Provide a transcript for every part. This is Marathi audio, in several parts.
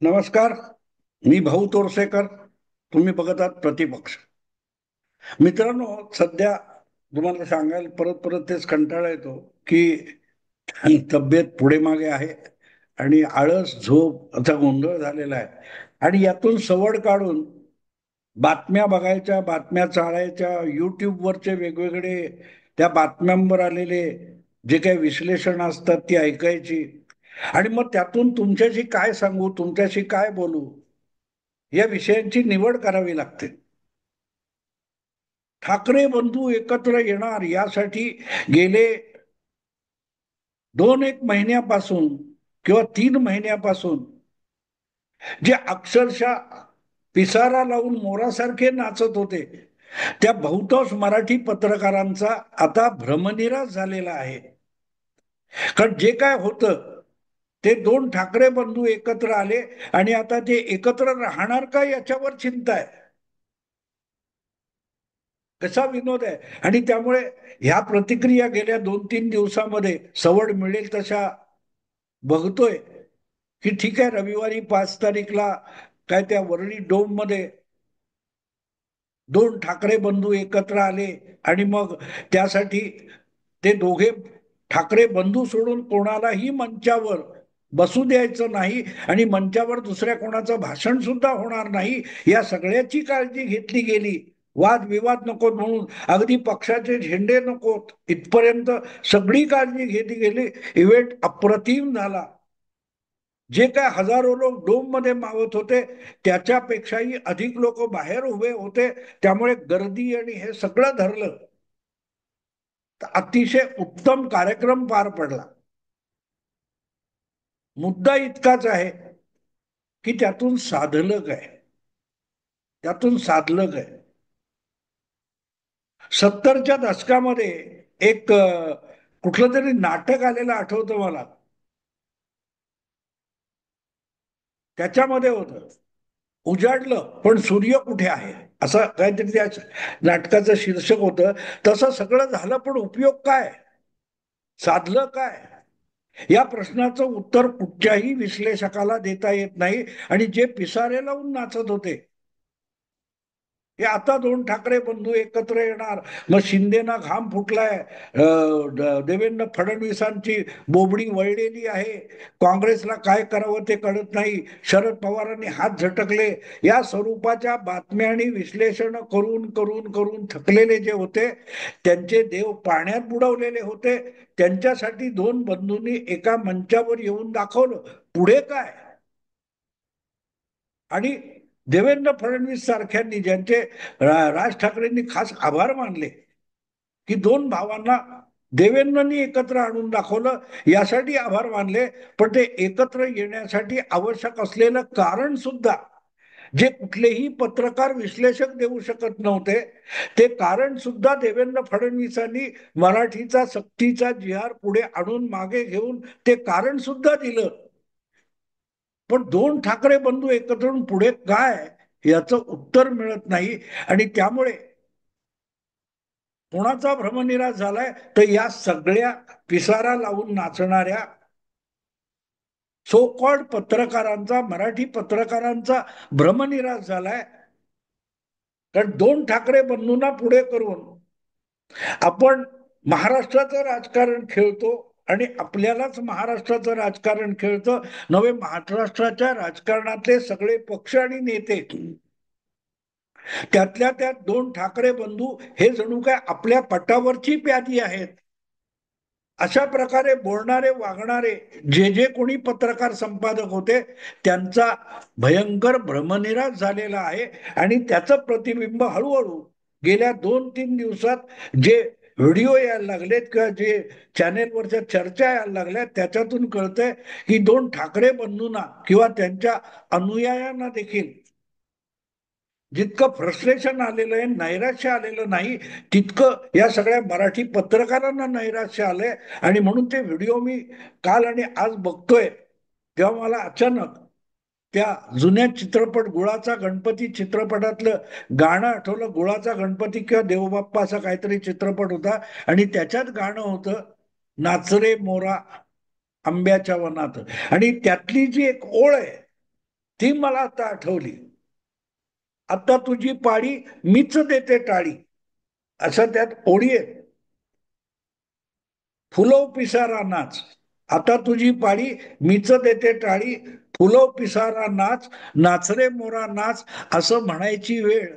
नमस्कार. मी भाऊ तोरसेकर. तुम्ही बघत आहात प्रतिपक्ष. मित्रांनो, सध्या तुम्हाला सांगायला परत परत तेच कंटाळा येतो की तब्येत पुढे मागे आहे आणि आळस झोप असा गोंधळ झालेला आहे. आणि यातून सवड काढून बातम्या बघायच्या, बातम्या चाळायच्या, युट्यूबवरचे वेगवेगळे त्या बातम्यांवर आलेले जे काही विश्लेषण असतात ती ऐकायची. आणि मग त्यातून तुमच्याशी काय सांगू, तुमच्याशी काय बोलू, या विषयांची निवड करावी लागते. ठाकरे बंधू एकत्र येणार यासाठी गेले 2 एक महिन्यापासून किंवा 3 महिन्यापासून जे अक्षरशः पिसारा लावून मोरासारखे नाचत होते, त्या बहुतांश मराठी पत्रकारांचा आता भ्रमनिरास झालेला आहे. कारण जे काय होतं ते दोन ठाकरे बंधू एकत्र आले आणि आता ते एकत्र राहणार का याच्यावर चिंता आहे. कसा विनोद आहे. आणि त्यामुळे ह्या प्रतिक्रिया गेल्या 2 3 दिवसामध्ये सवड मिळेल तशा बघतोय की ठीक आहे, रविवारी 5 तारीखला काय त्या वरळी डोम मध्ये दोन ठाकरे बंधू एकत्र आले आणि मग त्यासाठी ते दोघे ठाकरे बंधू सोडून कोणालाही मंचावर बसू द्यायचं नाही आणि मंचावर दुसऱ्या कोणाचं भाषण सुद्धा होणार नाही, या सगळ्याची काळजी घेतली गेली. वादविवाद नको म्हणून, अगदी पक्षाचे झेंडे नकोत इथपर्यंत सगळी काळजी घेतली गेली. इव्हेंट अप्रतिम झाला. जे काय हजारो लोक डोम मध्ये मावत होते त्याच्यापेक्षाही अधिक लोक बाहेर उभे होते. त्यामुळे गर्दी आणि हे सगळं धरलं तर अतिशय उत्तम कार्यक्रम पार पडला. मुद्दा इतकाच आहे की त्यातून साधलं काय, त्यातून साधलं काय. 70च्या दशकामध्ये एक कुठलं तरी नाटक आलेलं आठवतं मला. त्याच्यामध्ये होतं, उजाडलं पण सूर्य कुठे आहे, असं काहीतरी त्या नाटकाचं शीर्षक होतं. तसं सगळं झालं पण उपयोग काय, साधलं काय, या प्रश्नाचं उत्तर कुठच्याही विश्लेषकाला देता येत नाही. आणि जे पिसारे लावून नाचत होते हे आता दोन ठाकरे बंधू एकत्र येणार. मग शिंदेना घाम फुटलाय, देवेंद्र फडणवीसांची बोबडी वळलेली आहे, काँग्रेसला काय करावं ते कळत नाही, शरद पवारांनी हात झटकले, या स्वरूपाच्या बातम्या आणि विश्लेषण करून करून करून थकलेले जे होते त्यांचे देव पाण्यात बुडवलेले होते. त्यांच्यासाठी दोन बंधूंनी एका मंचावर येऊन दाखवलं पुढे काय. आणि देवेंद्र फडणवीस सारख्यांनी, ज्यांचे राज ठाकरेंनी खास आभार मानले की दोन भावांना देवेंद्रनी एकत्र आणून दाखवलं, यासाठी आभार मानले. पण ते एकत्र येण्यासाठी आवश्यक असलेलं कारण सुद्धा जे कुठलेही पत्रकार विश्लेषक देऊ शकत नव्हते, ते कारण सुद्धा देवेंद्र फडणवीसांनी मराठीचा सक्तीचा जिहार पुढे आणून मागे घेऊन ते कारण सुद्धा दिलं. पण दोन ठाकरे बंधू एकत्र येऊन पुढे काय, याचं उत्तर मिळत नाही. आणि त्यामुळे कोणाचा भ्रमनिरास झालाय तर या सगळ्या पिसारा लावून नाचणाऱ्या सो कॉल्ड पत्रकारांचा, मराठी पत्रकारांचा भ्रमनिरास झालाय. कारण दोन ठाकरे बंधूंना पुढे करून आपण महाराष्ट्राचं राजकारण खेळतो आणि आपल्यालाच महाराष्ट्राचं राजकारण खेळतं नवे. महाराष्ट्राच्या राजकारणातले सगळे पक्ष आणि नेते, त्यातल्या त्यात दोन ठाकरे बंधू हे जणू काय आपल्या पटावरची प्यादी आहेत. अशा प्रकारे बोलणारे वागणारे जे जे कोणी पत्रकार संपादक होते त्यांचा भयंकर भ्रमनिरास झालेला आहे. आणि त्याचं प्रतिबिंब हळूहळू गेल्या 2 3 दिवसात जे व्हिडिओ यायला लागलेत किंवा जे चॅनेलवरच्या चर्चा यायला लागल्यात त्याच्यातून कळतंय की दोन ठाकरे बंधूंना किंवा त्यांच्या अनुयायांना देखील जितकं फ्रस्ट्रेशन आलेलं आहे, नैराश्य आलेलं नाही, तितकं या सगळ्या मराठी पत्रकारांना नैराश्य आलंय. आणि म्हणून ते व्हिडिओ मी काल आणि आज बघतोय तेव्हा मला अचानक त्या जुन्या चित्रपट गुळाचा गणपती चित्रपटातलं गाणं आठवलं. गुळाचा गणपती किंवा देवबाप्पा असा काहीतरी चित्रपट होता आणि त्याच्यात गाणं होतं, नाचरे मोरा आंब्याच्या वनात. आणि त्यातली जी एक ओळ आहे ती मला आता आठवली. आता तुझी पाळी मीच देते टाळी, असं त्यात ओळी आहे. फुलव पिसारा नाच, आता तुझी पाळी मीच देते टाळी, फुलव पिसारा नाच, नाच रे मोरा नाच, असं म्हणायची वेळ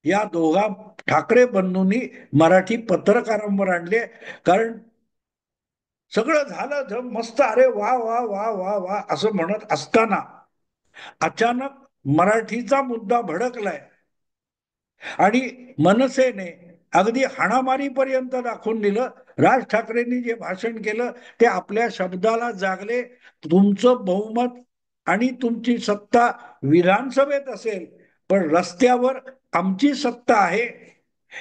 या दोघा ठाकरे बंधूंनी मराठी पत्रकारांवर आणले. कारण सगळं झालं मस्त, अरे वा वा वा वा वा असं म्हणत असताना अचानक मराठीचा मुद्दा भडकलाय आणि मनसेने अगदी हाणामारीपर्यंत दाखवून दिलं. राज ठाकरेंनी जे भाषण केलं ते आपल्या शब्दाला जागले. तुमचं बहुमत आणि तुमची सत्ता विधानसभेत असेल, पण रस्त्यावर आमची सत्ता आहे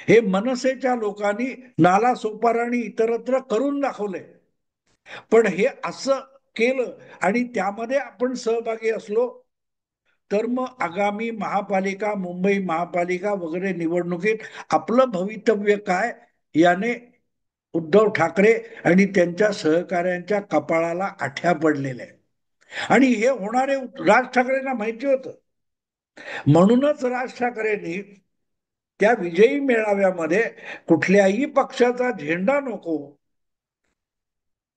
हे मनसेच्या लोकांनी नालासोपारा आणि इतरत्र करून दाखवले. पण हे असं केलं आणि त्यामध्ये आपण सहभागी असलो तर मग आगामी महापालिका, मुंबई महापालिका वगैरे निवडणुकीत आपलं भवितव्य काय, याने उद्धव ठाकरे आणि त्यांच्या सहकाऱ्यांच्या कपाळाला आठ्या पडलेल्या आहे. आणि हे होणारे राज ठाकरेंना माहिती होतं. म्हणूनच राज ठाकरेंनी त्या विजयी मेळाव्यामध्ये कुठल्याही पक्षाचा झेंडा नको,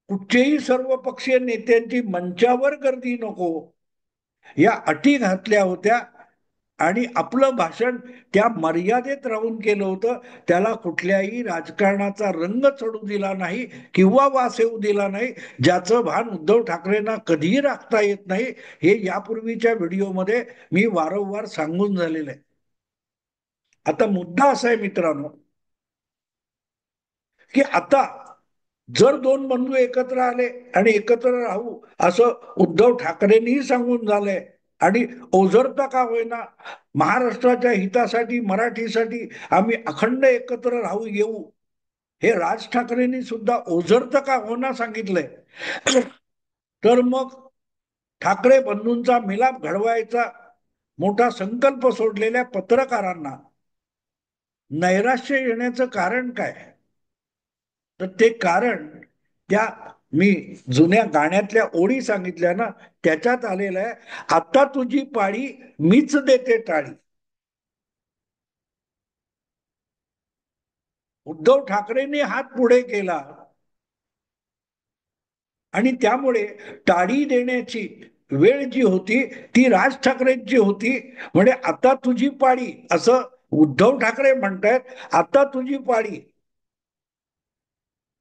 कुठचेही सर्व पक्षीय नेत्यांची मंचावर गर्दी नको, या अटी घातल्या होत्या. आणि आपलं भाषण त्या मर्यादेत राहून केलं होतं. त्याला कुठल्याही राजकारणाचा रंग चढू दिला नाही किंवा वास येऊ दिला नाही, ज्याचं भान उद्धव ठाकरेंना कधीही राखता येत नाही. हे यापूर्वीच्या व्हिडिओमध्ये मी वारंवार सांगून झालेलं आहे. आता मुद्दा असा आहे मित्रांनो, की आता जर दोन बंधू एकत्र आले आणि एकत्र राहू असं उद्धव ठाकरेंनीही सांगून झालंय आणि ओझरता का होईना महाराष्ट्राच्या हितासाठी, मराठीसाठी आम्ही अखंड एकत्र राहू येऊ, हे राज ठाकरेंनी सुद्धा ओझरता का होईना सांगितलंय. तर मग ठाकरे बंधूंचा मिलाप घडवायचा मोठा संकल्प सोडलेल्या पत्रकारांना नैराश्य येण्याचं कारण काय? तर ते कारण त्या मी जुन्या गाण्यातल्या ओळी सांगितल्या ना, त्याच्यात आलेलं आहे. आता तुझी पाळी मीच देते टाळी. उद्धव ठाकरेंनी हात पुढे केला आणि त्यामुळे टाळी देण्याची वेळ जी होती ती राज ठाकरेंची होती. म्हणजे आता तुझी पाळी असं उद्धव ठाकरे म्हणतायत, आता तुझी पाळी.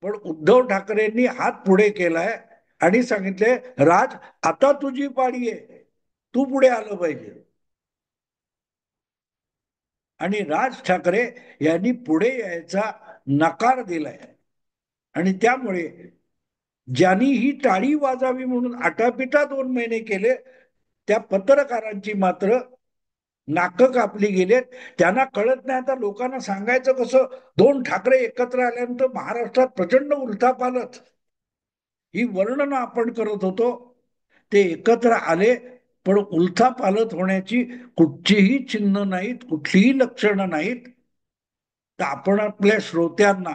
पण उद्धव ठाकरेंनी हात पुढे केलाय आणि सांगितले, राज आता तुझी पाळी आहे, तू पुढे आलं पाहिजे. आणि राज ठाकरे यांनी पुढे यायचा नकार दिलाय. आणि त्यामुळे ज्यांनी ही टाळी वाजावी म्हणून आटापिटा 2 महिने केले, त्या पत्रकारांची मात्र नाकं कापली गेलेत. त्यांना कळत नाही आता लोकांना सांगायचं कसं. दोन ठाकरे एकत्र आल्यानंतर महाराष्ट्रात प्रचंड उलथापालथ ही वर्णन आपण करत होतो. ते एकत्र आले पण उलथापालथ होण्याची कुठचीही चिन्ह नाहीत, कुठलीही लक्षणं नाहीत. तर आपण आपल्या श्रोत्यांना,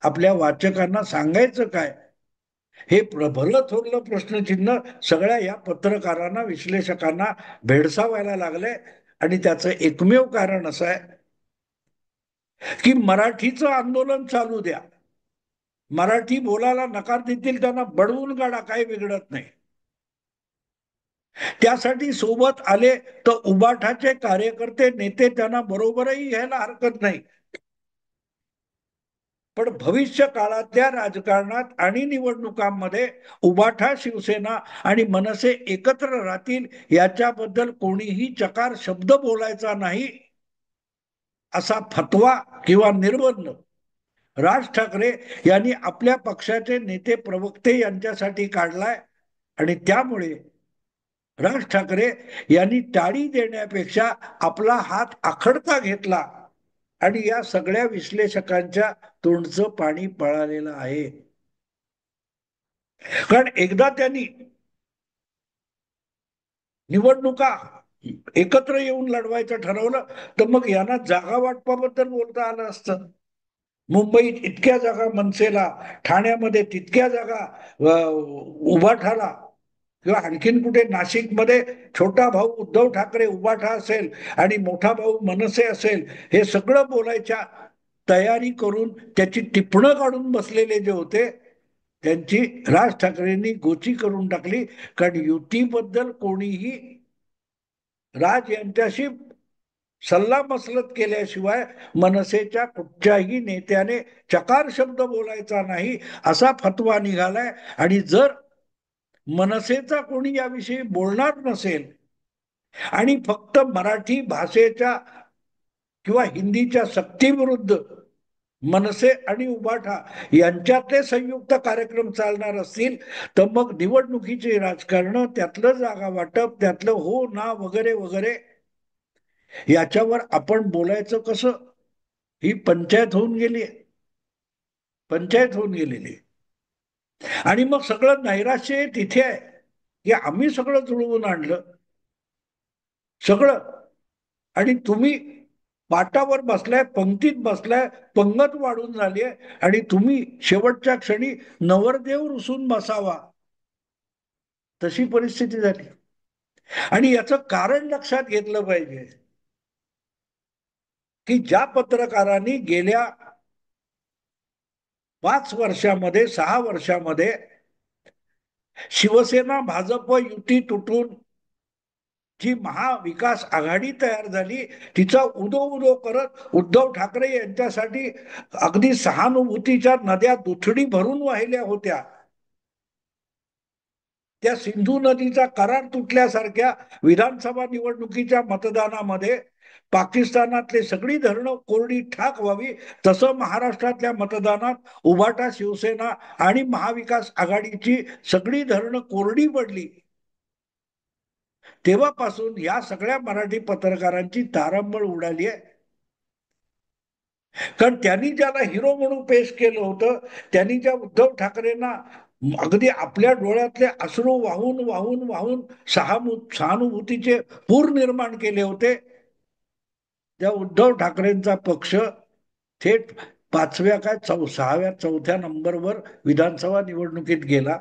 आपल्या वाचकांना सांगायचं काय, हे भलं थोरलं प्रश्नचिन्ह सगळ्या या पत्रकारांना, विश्लेषकांना भेडसावायला लागलंय. आणि त्याचं एकमेव कारण असं आहे की मराठीचं आंदोलन चालू द्या, मराठी बोलायला नकार देतील त्यांना बडवून काढा, काही बिघडत नाही. त्यासाठी सोबत आले तर उबाठाचे कार्यकर्ते, नेते त्यांना बरोबरही घ्यायला हरकत नाही. पण भविष्य काळातल्या राजकारणात आणि निवडणुकांमध्ये उबाठा, शिवसेना आणि मनसे एकत्र राहतील याच्याबद्दल कोणीही चकार शब्द बोलायचा नाही, असा फतवा किंवा निर्बंध राज ठाकरे यांनी आपल्या पक्षाचे नेते, प्रवक्ते यांच्यासाठी काढलाय. आणि त्यामुळे राज ठाकरे यांनी टाळी देण्यापेक्षा आपला हात आखडता घेतला आणि या सगळ्या विश्लेषकांच्या तोंडचं पाणी पळालेलं आहे. कारण एकदा त्यांनी निवडणुका एकत्र येऊन लढवायचं ठरवलं तर मग यांना जागा वाटपाबद्दल बोलता आलं असतं. मुंबईत इतक्या जागा मनसेला, ठाण्यामध्ये तितक्या जागा उभाठाला, किंवा आणखीन कुठे नाशिकमध्ये छोटा भाऊ उद्धव ठाकरे उभाठा असेल आणि मोठा भाऊ मनसे असेल, हे सगळं बोलायच्या तयारी करून त्याची टिपणं काढून बसलेले जे होते, त्यांची राज ठाकरेंनी गोची करून टाकली. कारण युतीबद्दल कोणीही राज यांच्याशी सल्लामसलत केल्याशिवाय मनसेच्या कुठच्याही नेत्याने चकार शब्द बोलायचा नाही, असा फतवा निघालाय. आणि जर मनसेचा कोणी याविषयी बोलणार नसेल आणि फक्त मराठी भाषेच्या किंवा हिंदीच्या सक्तीविरुद्ध मनसे आणि उबाठा यांच्यातले संयुक्त कार्यक्रम चालणार असतील, तर मग निवडणुकीचे राजकारण, त्यातलं जागा वाटप, त्यातलं हो ना वगैरे वगैरे, याच्यावर आपण बोलायचं कसं? ही पंचायत होऊन गेली, पंचायत होऊन गेलेली. आणि मग सगळं नैराश्य तिथे आहे की आम्ही सगळं जुळवून आणलं सगळं, आणि तुम्ही पाटावर बसलाय, पंक्तीत बसलाय, पंगत वाढून झाली आहे, आणि तुम्ही शेवटच्या क्षणी नवरदेव रुसून बसावा, तशी परिस्थिती झाली. आणि याचं कारण लक्षात घेतलं पाहिजे की ज्या पत्रकारांनी गेल्या 5 वर्षामध्ये 6 वर्षामध्ये शिवसेना भाजप युती तुटून जी महाविकास आघाडी तयार झाली, तिचा उदो उदो करत उद्धव ठाकरे यांच्यासाठी अगदी सहानुभूतीच्या नद्या दुथडी भरून वाहिल्या होत्या, त्या सिंधू नदीचा करार तुटल्यासारख्या विधानसभा निवडणुकीच्या मतदानामध्ये पाकिस्तानातले सगळी धरणं कोरडी ठाक व्हावी, तसं महाराष्ट्रातल्या मतदानात उभाटा शिवसेना आणि महाविकास आघाडीची सगळी धरणं कोरडी पडली. तेव्हापासून या सगळ्या मराठी पत्रकारांची तारंबळ उडाली आहे. कारण त्यांनी ज्याला हिरो म्हणून पेश केलं होतं, त्यांनी ज्या उद्धव ठाकरेंना अगदी आपल्या डोळ्यातले अश्रू वाहून वाहून वाहून सहानुभूतीचे पूर निर्माण केले होते, त्या उद्धव ठाकरेंचा पक्ष थेट 5व्या काय 6व्या 4थ्या नंबरवर विधानसभा निवडणुकीत गेला.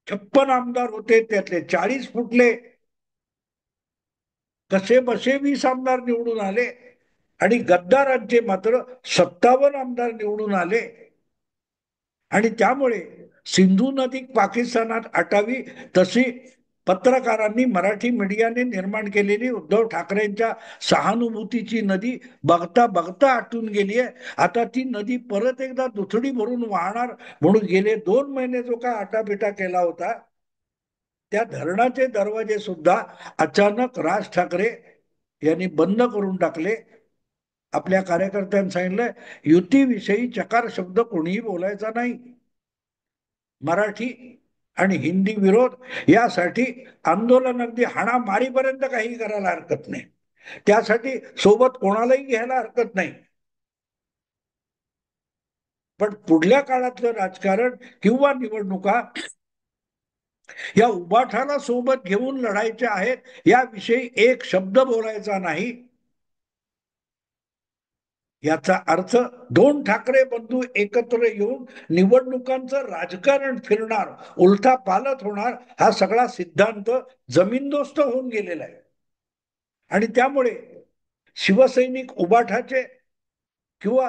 56 आमदार होते, त्यातले 40 फुटले, कसे बसे 20 आमदार निवडून आले, आणि गद्दारांचे मात्र 57 आमदार निवडून आले. आणि त्यामुळे सिंधू नदी पाकिस्तानात आटावी, तशी पत्रकारांनी मराठी मीडियाने निर्माण केलेली उद्धव ठाकरेंच्या सहानुभूतीची नदी बघता बघता आटून गेली आहे. आता ती नदी परत एकदा दुथडी भरून वाहणार म्हणून गेले 2 महिने जो काय आटापिटा केला होता, त्या धरणाचे दरवाजे सुद्धा अचानक राज ठाकरे यांनी बंद करून टाकले. आपल्या कार्यकर्त्यांनी सांगितलं, युतीविषयी चकार शब्द कोणीही बोलायचा नाही. मराठी आणि हिंदी विरोध यासाठी आंदोलन अगदी हाणामारीपर्यंत काही करायला हरकत नाही, त्यासाठी सोबत कोणालाही घ्यायला हरकत नाही. पण पुढल्या काळातलं राजकारण किंवा निवडणुका या उबाठाला सोबत घेऊन लढायच्या आहेत, याविषयी एक शब्द बोलायचा नाही. याचा अर्थ 2 ठाकरे बंधू एकत्र येऊन निवडणुकांचं राजकारण फिरणार, उलथा पालत होणार, हा सगळा सिद्धांत जमीनदोस्त होऊन गेलेला आहे. आणि त्यामुळे शिवसैनिक उबाठाचे किंवा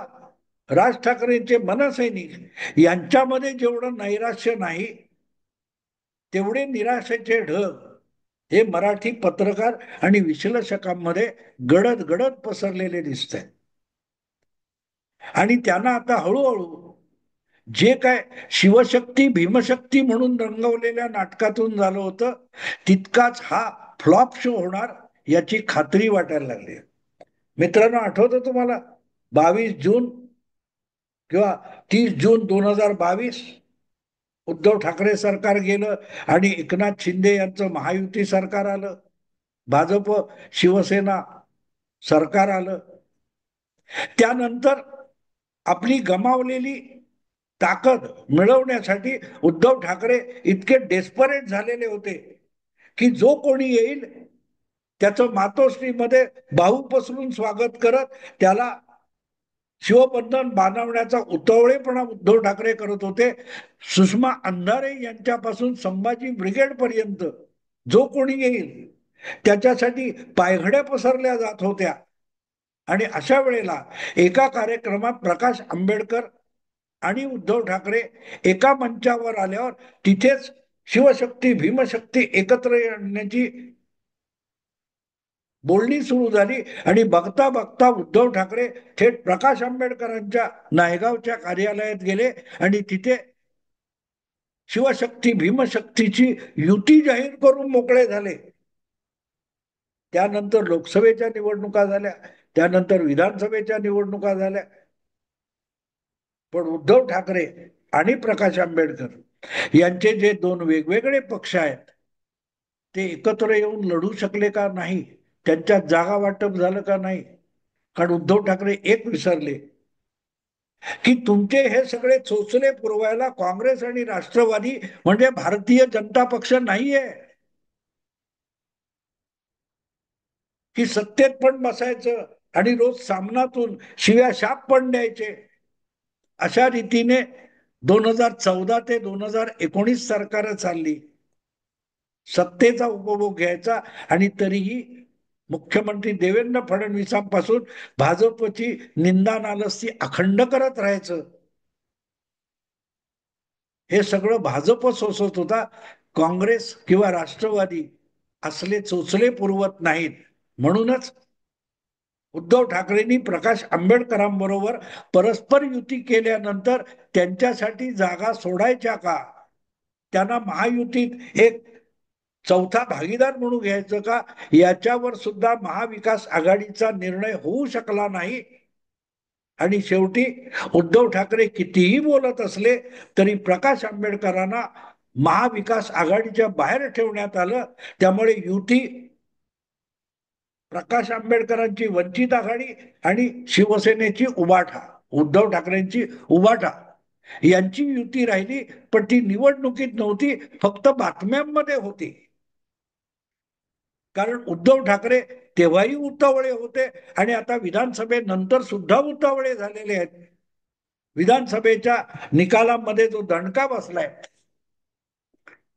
राज ठाकरेंचे मनसैनिक यांच्यामध्ये जेवढं नैराश्य नाही, तेवढे निराशेचे ढग हे मराठी पत्रकार आणि विश्लेषकांमध्ये गडद गडद पसरलेले दिसत आहेत. आणि त्यांना आता हळूहळू जे काय शिवशक्ती भीमशक्ती म्हणून रंगवलेल्या नाटकातून झालं होतं, तितकाच हा फ्लॉप शो होणार याची खात्री वाटायला लागली. मित्रांनो, आठवतं तुम्हाला 22 जून किंवा 30 जून 2022 उद्धव ठाकरे सरकार गेलं आणि एकनाथ शिंदे यांचं महायुती सरकार आलं, भाजप शिवसेना सरकार आलं. त्यानंतर आपली गमावलेली ताकद मिळवण्यासाठी उद्धव ठाकरे इतके डेस्परेट झालेले होते की जो कोणी येईल त्याचं मातोश्रीमध्ये बाहू पसरून स्वागत करत त्याला शिवबंधन बांधवण्याचा उतावळेपणा उद्धव ठाकरे करत होते. सुषमा अंधारे यांच्यापासून संभाजी ब्रिगेड पर्यंत जो कोणी येईल त्याच्यासाठी पायघड्या पसरल्या जात होत्या. आणि अशा वेळेला एका कार्यक्रमात प्रकाश आंबेडकर आणि उद्धव ठाकरे एका मंचावर आल्यावर तिथेच शिवशक्ती भीमशक्ती एकत्र आणण्याची बोलणी सुरू झाली. आणि बघता बघता उद्धव ठाकरे थेट प्रकाश आंबेडकरांच्या नायगावच्या कार्यालयात गेले आणि तिथे शिवशक्ती भीमशक्तीची युती जाहीर करून मोकळे झाले. त्यानंतर लोकसभेच्या निवडणुका झाल्या, त्यानंतर विधानसभेच्या निवडणुका झाल्या. पण उद्धव ठाकरे आणि प्रकाश आंबेडकर यांचे जे दोन वेगवेगळे पक्ष आहेत ते एकत्र येऊन लढू शकले का नाही, त्यांच्यात जागा वाटप झालं का नाही. कारण उद्धव ठाकरे एक विसरले की तुमचे हे सगळे चोचले पुरवायला काँग्रेस आणि राष्ट्रवादी म्हणजे भारतीय जनता पक्ष नाहीये की सत्तेत पण बसायचं आणि रोज सामनातून शिव्या शाप पण द्यायचे. अशा रीतीने 2014 ते 2019 सरकार चालली. सत्तेचा उपभोग घ्यायचा आणि तरीही मुख्यमंत्री देवेंद्र फडणवीसांपासून भाजपची निंदा नालस्ती अखंड करत राहायचं. हे सगळं भाजप सोसत होता. काँग्रेस किंवा राष्ट्रवादी असले चोचले पुरवत नाहीत. म्हणूनच उद्धव ठाकरेंनी प्रकाश आंबेडकरांबरोबर परस्पर युती केल्यानंतर त्यांच्यासाठी जागा सोडायच्या का, त्यांना महायुतीत एक चौथा भागीदार म्हणून घ्यायचं का, याच्यावर सुद्धा महाविकास आघाडीचा निर्णय होऊ शकला नाही. आणि शेवटी उद्धव ठाकरे कितीही बोलत असले तरी प्रकाश आंबेडकरांना महाविकास आघाडीच्या बाहेर ठेवण्यात आलं. त्यामुळे युती प्रकाश आंबेडकरांची वंचित आघाडी आणि शिवसेनेची उबाठा, उद्धव ठाकरेंची उबाठा यांची युती राहिली. पण ती निवडणुकीत नव्हती, फक्त बातम्यांमध्ये होती. कारण उद्धव ठाकरे तेव्हाही उतावळे होते आणि आता विधानसभेनंतर सुद्धा उतावळे झालेले आहेत. विधानसभेच्या निकालामध्ये जो दणका बसलाय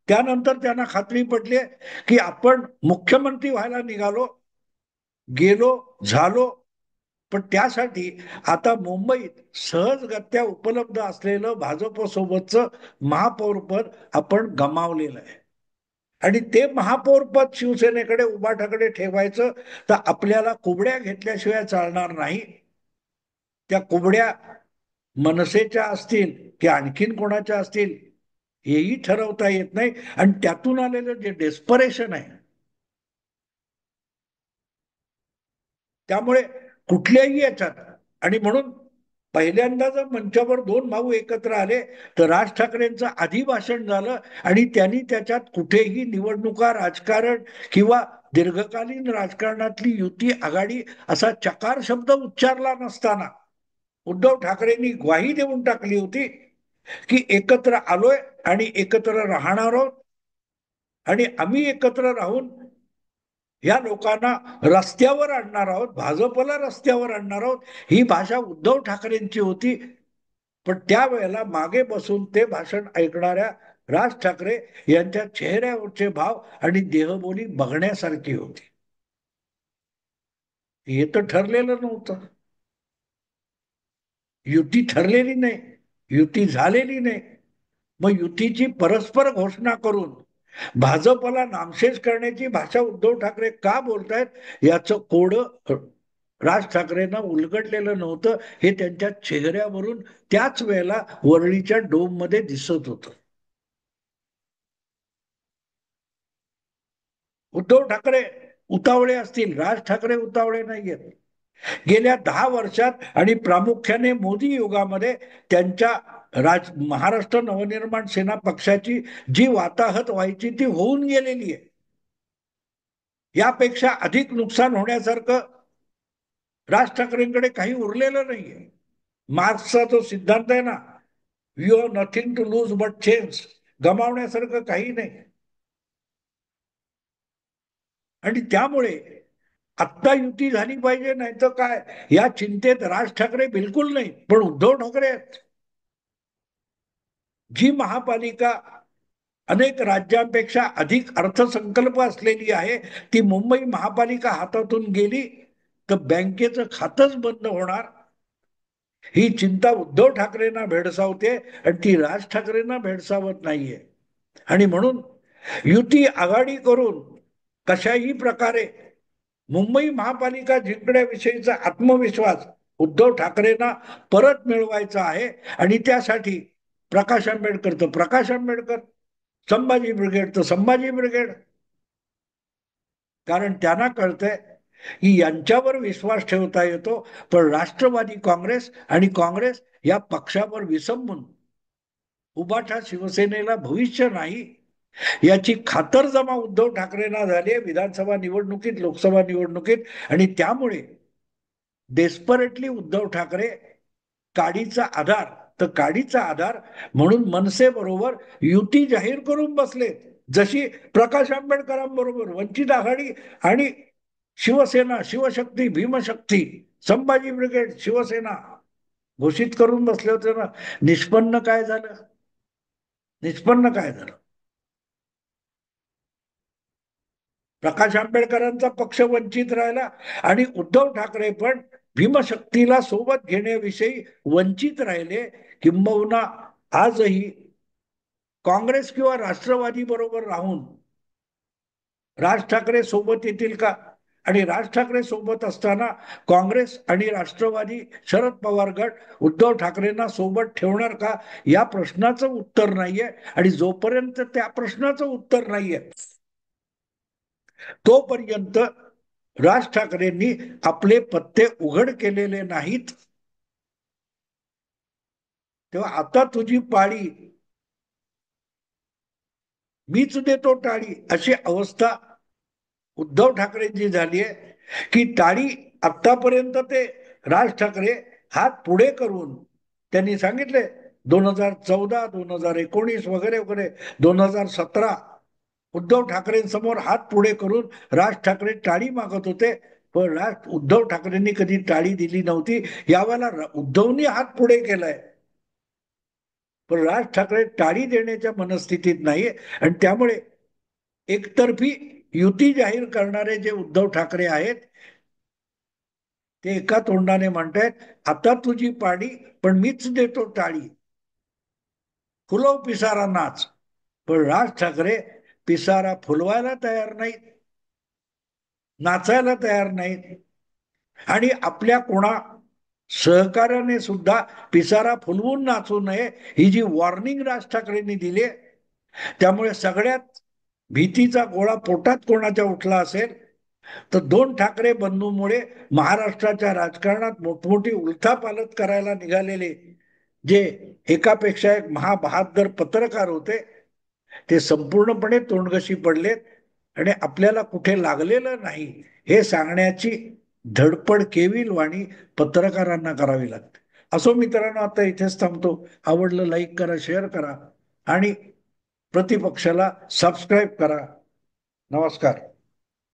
त्यानंतर त्यांना खात्री पटली की आपण मुख्यमंत्री व्हायला निघालो, गेलो, झालो. पण त्यासाठी आता मुंबईत सहजगत्या उपलब्ध असलेलं भाजप सोबतचं महापौरपद आपण गमावलेलं आहे. आणि ते महापौर पद शिवसेनेकडे उबाठाकडे ठेवायचं तर आपल्याला कुबड्या घेतल्याशिवाय चालणार नाही. त्या कुबड्या मनसेच्या असतील की आणखीन कोणाच्या असतील हेही ठरवता येत नाही. आणि त्यातून आलेलं जे डेस्परेशन आहे, त्यामुळे कुठल्याही याच्यात, आणि म्हणून पहिल्यांदा जर मंचावर दोन भाऊ एकत्र आले तर राज ठाकरेंचं आधी भाषण झालं आणि त्यांनी त्याच्यात कुठेही निवडणुका राजकारण किंवा दीर्घकालीन राजकारणातली युती आघाडी असा चकार शब्द उच्चारला नसताना उद्धव ठाकरेंनी ग्वाही देऊन टाकली होती की एकत्र आलोय आणि एकत्र राहणार आहोत आणि आम्ही एकत्र राहून या लोकांना रस्त्यावर आणणार आहोत, भाजपला रस्त्यावर आणणार आहोत. ही भाषा उद्धव ठाकरेंची होती. पण त्यावेळेला मागे बसून ते भाषण ऐकणाऱ्या राज ठाकरे यांच्या चेहऱ्यावरचे भाव आणि देहबोली बघण्यासारखी होती. हे तर ठरलेलं नव्हतं. युती ठरलेली नाही, युती झालेली नाही. मग युतीची परस्पर घोषणा करून भाजपला नामशेष करण्याची भाषा उद्धव ठाकरे का बोलतायत याचं कोड राज ठाकरेंना उलगडलेलं नव्हतं. हे त्यांच्या चेहऱ्यावरून त्याच वेळेला वरळीच्या डोम मध्ये दिसत होतं. उद्धव ठाकरे उतावळे असतील, राज ठाकरे उतावळे नाहीयेत. गेल्या 10 वर्षात आणि प्रामुख्याने मोदी युगामध्ये त्यांच्या महाराष्ट्र नवनिर्माण सेना पक्षाची जी वाताहत व्हायची ती होऊन गेलेली आहे. यापेक्षा अधिक नुकसान होण्यासारखं राज ठाकरेंकडे काही उरलेलं नाहीये. मार्क्सचा जो सिद्धांत आहे ना, you have nothing to lose but change, गमावण्यासारखं काही नाही. आणि त्यामुळे आत्ता युती झाली पाहिजे, नाही तर काय, या चिंतेत राज ठाकरे बिलकुल नाही, पण उद्धव ठाकरे आहेत. जी महापालिका अनेक राज्यांपेक्षा अधिक अर्थसंकल्प असलेली आहे, ती मुंबई महापालिका हातातून गेली तर बँकेचं खातंच बंद होणार, ही चिंता उद्धव ठाकरेंना भेडसावते आणि ती राज ठाकरेंना भेडसावत नाहीये. आणि म्हणून युती आघाडी करून कशाही प्रकारे मुंबई महापालिका जिंकण्याविषयीचा आत्मविश्वास उद्धव ठाकरेंना परत मिळवायचा आहे. आणि त्यासाठी प्रकाश आंबेडकर तर प्रकाश आंबेडकर, संभाजी ब्रिगेड तर संभाजी ब्रिगेड. कारण त्यांना कळतंय की यांच्यावर विश्वास ठेवता येतो, पण राष्ट्रवादी काँग्रेस आणि काँग्रेस या पक्षावर विसंबून उभाठा शिवसेनेला भविष्य नाही, याची खातरजमा उद्धव ठाकरेंना झाली आहे विधानसभा निवडणुकीत, लोकसभा निवडणुकीत. आणि त्यामुळे डेस्परेटली उद्धव ठाकरे काडीचा आधार तर काडीचा आधार म्हणून मनसेबरोबर युती जाहीर करून बसले. जशी प्रकाश आंबेडकरांबरोबर वंचित आघाडी आणि शिवसेना, शिवशक्ती, भीमशक्ती, संभाजी ब्रिगेड, शिवसेना घोषित करून बसले होते ना. निष्पन्न काय झालं? निष्पन्न काय झालं? प्रकाश आंबेडकरांचा पक्ष वंचित राहिला आणि उद्धव ठाकरे पण भीमशक्तीला सोबत घेण्याविषयी वंचित राहिले. किंबहुना आजही काँग्रेस किंवा राष्ट्रवादी बरोबर राहून राज ठाकरे सोबत येतील का? आणि राज ठाकरे सोबत असताना काँग्रेस आणि राष्ट्रवादी, शरद पवार गट उद्धव ठाकरेंना सोबत ठेवणार का, या प्रश्नाचं उत्तर नाहीये. आणि जोपर्यंत त्या प्रश्नाचं उत्तर नाहीये तोपर्यंत राज ठाकरेंनी आपले पत्ते उघड केलेले नाहीत. तेव्हा आता तुझी पाळी, मीच देतो टाळी, अशी अवस्था उद्धव ठाकरेंची झाली आहे. की टाळी आतापर्यंत ते राज ठाकरे हात पुढे करून त्यांनी सांगितले 2014, 2019 वगैरे वगैरे, 2017 उद्धव ठाकरेंसमोर हात पुढे करून राज ठाकरे टाळी मागत होते, पण उद्धव ठाकरेंनी कधी टाळी दिली नव्हती. यावेळेला उद्धवनी हात पुढे केलाय, पण राज ठाकरे टाळी देण्याच्या मनस्थितीत नाहीये. आणि त्यामुळे एकतर्फी युती जाहीर करणारे जे उद्धव ठाकरे आहेत ते एका तोंडाने म्हणतायत आता तुझी पाडी, पण मीच देतो टाळी, फुलव पिसारा नाच. पण राज ठाकरे पिसारा फुलवायला तयार नाहीत, नाचायला तयार नाहीत. आणि आपल्या कोणा सहकार्याने सुद्धा पिसारा फुलवून नाचू नये, ही जी वॉर्निंग राज ठाकरेंनी दिली. त्यामुळे सगळ्यात भीतीचा गोळा पोटात कोणाच्या उठला असेल तर दोन ठाकरे बंधूंमुळे महाराष्ट्राच्या राजकारणात मोठमोठी उलथापालथ करायला निघालेले जे एकापेक्षा एक महाबहादर पत्रकार होते, ते संपूर्णपणे तोंडघशी पडलेत. आणि आपल्याला कुठे लागलेलं नाही हे सांगण्याची धडपड केविलवाणी पत्रकारांना करावी लागते. असो मित्रांनो, आता इथेच थांबतो. आवडलं लाईक करा, शेअर करा आणि प्रतिपक्षाला सबस्क्राईब करा. नमस्कार.